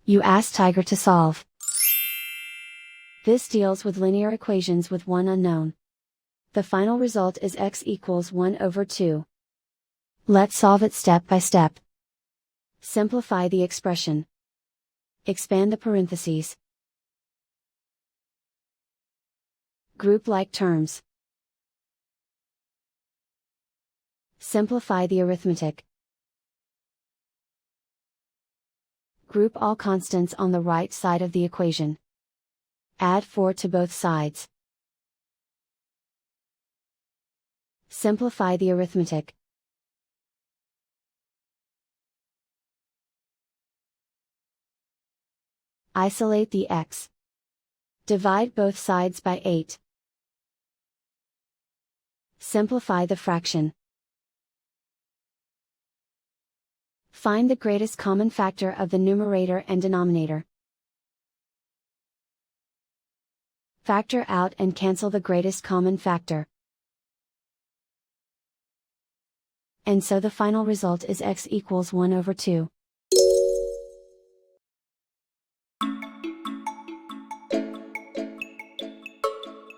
You ask Tiger to solve. This deals with linear equations with one unknown. The final result is x equals 1 over 2. Let's solve it step by step. Simplify the expression. Expand the parentheses. Group like terms. Simplify the arithmetic. Group all constants on the right side of the equation. Add 4 to both sides. Simplify the arithmetic. Isolate the x. Divide both sides by 8. Simplify the fraction. Find the greatest common factor of the numerator and denominator. Factor out and cancel the greatest common factor. And so the final result is x equals 1 over 2.